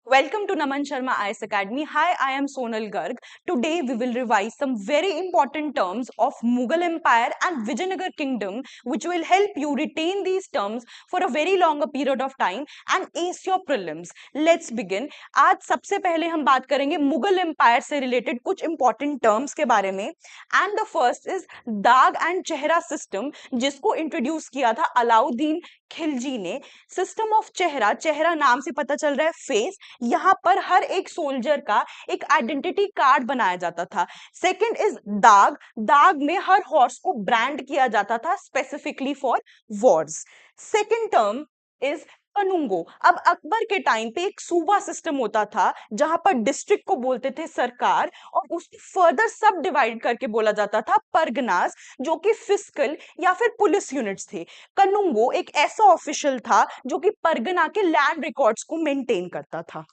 Welcome to Naman Sharma IS Academy. Hi, I am Sonal Garg. Today we will revise some very important terms of Mughal Empire and Vijayanagar Kingdom, which will help you retain these terms for a very longer period of time and ace your prelims. Let's begin. आज सबसे पहले हम बात करेंगे Mughal empire से related कुछ important terms के बारे में. एंड द फर्स्ट इज दाग एंड चेहरा सिस्टम, जिसको इंट्रोड्यूस किया था अलाउद्दीन खिलजी ने. सिस्टम ऑफ चेहरा, चेहरा नाम से पता चल रहा है फेस. यहाँ पर हर एक सोल्जर का एक आइडेंटिटी कार्ड बनाया जाता था. सेकंड इज दाग, दाग में हर हॉर्स को ब्रांड किया जाता था specifically for Wars. Second term is Kanungo. अब अकबर के टाइम पे एक सूबा सिस्टम होता था जहां पर डिस्ट्रिक्ट को बोलते थे सरकार, और उसको फर्दर सब डिवाइड करके बोला जाता था परगनास, जो कि फिस्कल या फिर पुलिस यूनिट्स थे. कनुंगो एक ऐसा ऑफिशियल था जो कि परगना के लैंड रिकॉर्ड्स को मेंटेन करता था.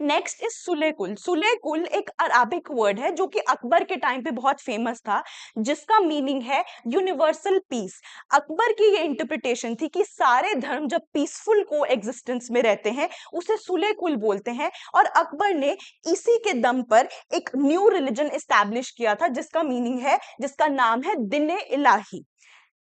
Next is सुलेकुल. सुलेकुल एक अराबिक वर्ड है जो कि अकबर के टाइम पे बहुत फेमस था, जिसका मीनिंग है यूनिवर्सल पीस. अकबर की ये इंटरप्रिटेशन थी कि सारे धर्म जब पीसफुल को एग्जिस्टेंस में रहते हैं उसे सुलेकुल बोलते हैं, और अकबर ने इसी के दम पर एक न्यू रिलीजन एस्टैब्लिश किया था जिसका मीनिंग है, जिसका नाम है Dine Ilahi.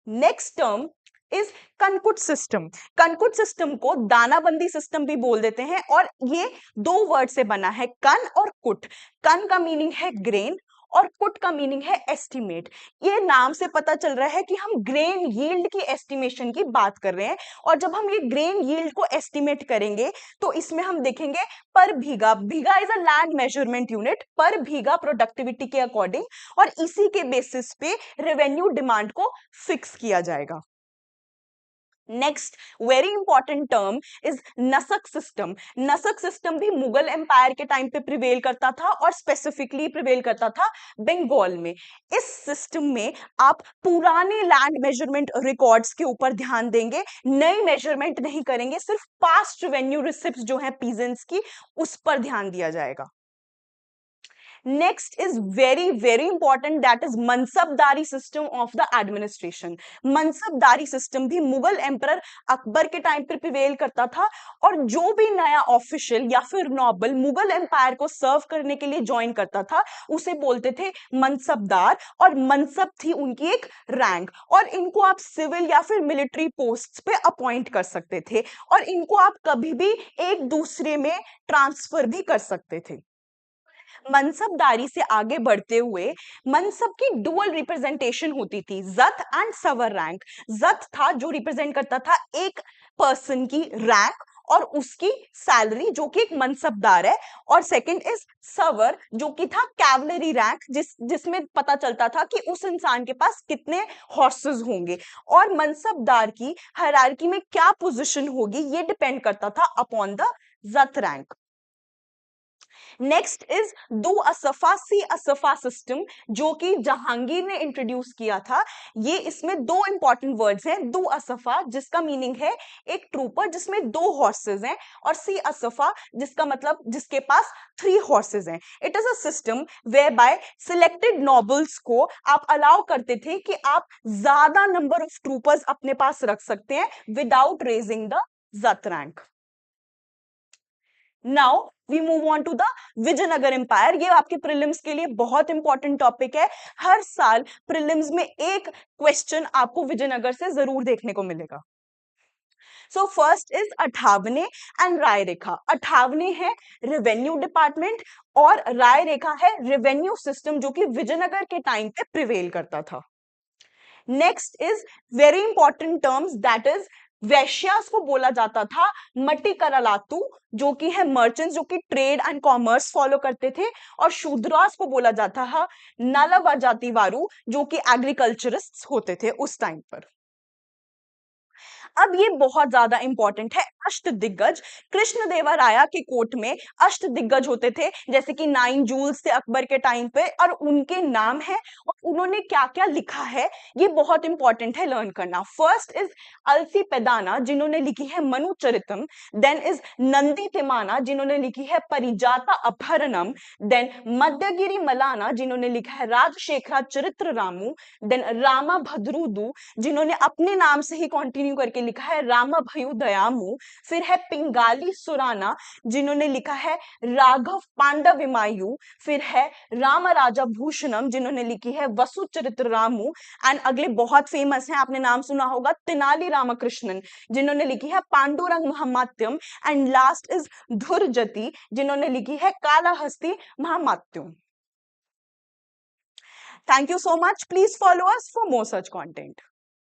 Next term is kankut system. Kankut system को दानाबंदी सिस्टम भी बोल देते हैं, और ये दो वर्ड से बना है, कन और कुट. कन का मीनिंग है ग्रेन और कुट का मीनिंग है एस्टिमेट. ये नाम से पता चल रहा है कि हम ग्रेन यील्ड की एस्टिमेशन की बात कर रहे हैं, और जब हम ये ग्रेन यील्ड को एस्टिमेट करेंगे तो इसमें हम देखेंगे per bigha. Bigha is a land measurement unit, per bigha productivity के अकॉर्डिंग, और इसी के बेसिस पे रेवेन्यू डिमांड को फिक्स किया जाएगा. Next very important term is nasaq system. Nasaq system भी मुगल एम्पायर के टाइम पे प्रिवेल करता था, और स्पेसिफिकली प्रिवेल करता था बंगाल में. इस सिस्टम में आप पुराने लैंड मेजरमेंट रिकॉर्ड्स के ऊपर ध्यान देंगे, नई मेजरमेंट नहीं करेंगे, सिर्फ पास्ट रेवेन्यू रिसिप्ट्स जो है पीजेंट्स की, उस पर ध्यान दिया जाएगा. Next is very very important, that is मनसबदारी system of the administration. मनसबदारी system भी मुगल एम्परर अकबर के टाइम पर प्रिवेल करता था, और जो भी नया ऑफिशियल या फिर नॉबल मुगल एम्पायर को सर्व करने के लिए ज्वाइन करता था उसे बोलते थे मनसबदार, और मनसब थी उनकी एक रैंक, और इनको आप सिविल या फिर मिलिट्री पोस्ट पे अपॉइंट कर सकते थे, और इनको आप कभी भी एक दूसरे में ट्रांसफर भी कर सकते थे. मनसबदारी से आगे बढ़ते हुए मनसब की डुअल रिप्रेजेंटेशन होती थी, जत एंड सवर रैंक. जत था जो रिप्रेजेंट करता था एक पर्सन की रैंक और उसकी सैलरी, जो कि एक मनसबदार है, और सेकंड इज सवर जो कि था कैवलरी रैंक, जिसमें पता चलता था कि उस इंसान के पास कितने हॉर्सेस होंगे, और मनसबदार की हायरार्की में क्या पोजीशन होगी ये डिपेंड करता था upon the zat rank. Next is दो असफा सी असफा सिस्टम, जो कि जहांगीर ने इंट्रोड्यूस किया था. ये इसमें दो इंपॉर्टेंट वर्ड्स हैं. दो असफा जिसका मीनिंग है एक ट्रूपर जिसमें दो हॉर्सेस हैं, और सी असफा जिसका मतलब जिसके पास 3 हॉर्सेस हैं. It is a system whereby selected nobles को आप अलाउ करते थे कि आप ज्यादा नंबर ऑफ ट्रूपर्स अपने पास रख सकते हैं without raising the zat rank. Now we move on to the Vijayanagar empire. ये आपके प्रीलिम्स के लिए बहुत इंपॉर्टेंट टॉपिक है. हर साल प्रीलिम्स में एक क्वेश्चन आपको विजयनगर से जरूर देखने को मिलेगा. सो फर्स्ट इज अठावने एंड राय रेखा. अठावने है रेवेन्यू डिपार्टमेंट, और राय रेखा है रेवेन्यू सिस्टम जो कि विजयनगर के टाइम पे प्रिवेल करता था. Next is very important terms, that is वैश्यास को बोला जाता था मट्टी करालातू, जो कि है मर्चेंट्स जो कि ट्रेड एंड कॉमर्स फॉलो करते थे, और शूद्रास को बोला जाता था नालावा जातिवारू, जो कि एग्रीकल्चरिस्ट होते थे उस टाइम पर. अब ये बहुत ज्यादा इंपॉर्टेंट है, अष्ट दिग्गज. कृष्णदेवराया के कोर्ट में अष्ट दिग्गज होते थे, जैसे कि 9 जूल्स थे अकबर के टाइम पे, और उनके नाम है, और उन्होंने क्या क्या लिखा है, ये बहुत इंपॉर्टेंट है लर्न करना। फर्स्ट इज अलसी पेदाना, जिन्होंने लिखी है मनु चरितम। देन इज नंदी तिमाना, जिन्होंने लिखी है परिजाता अपहरणम। देन मध्यगिरी मलाना, जिन्होंने लिखा है राजशेखरा चरित्र रामू। देन रामा भद्रुदु, जिन्होंने अपने नाम से ही कंटिन्यू करके लिखा है रामा भयु दयामु। फिर है पिंगाली सुराना, जिन्होंने लिखा है राघव पांडविमायु। फिर है राम राजा भूषणम, जिन्होंने लिखी है वसु चरित्र रामू। एंड अगले बहुत फेमस हैं, आपने नाम सुना होगा तेनाली रामकृष्णन, जिन्होंने लिखी है पांडुरंग महामात्यम। एंड लास्ट इज धुरजती, जिन्होंने लिखी है Kalahasti महामात्यम। Thank you so much. Please follow us for more such content.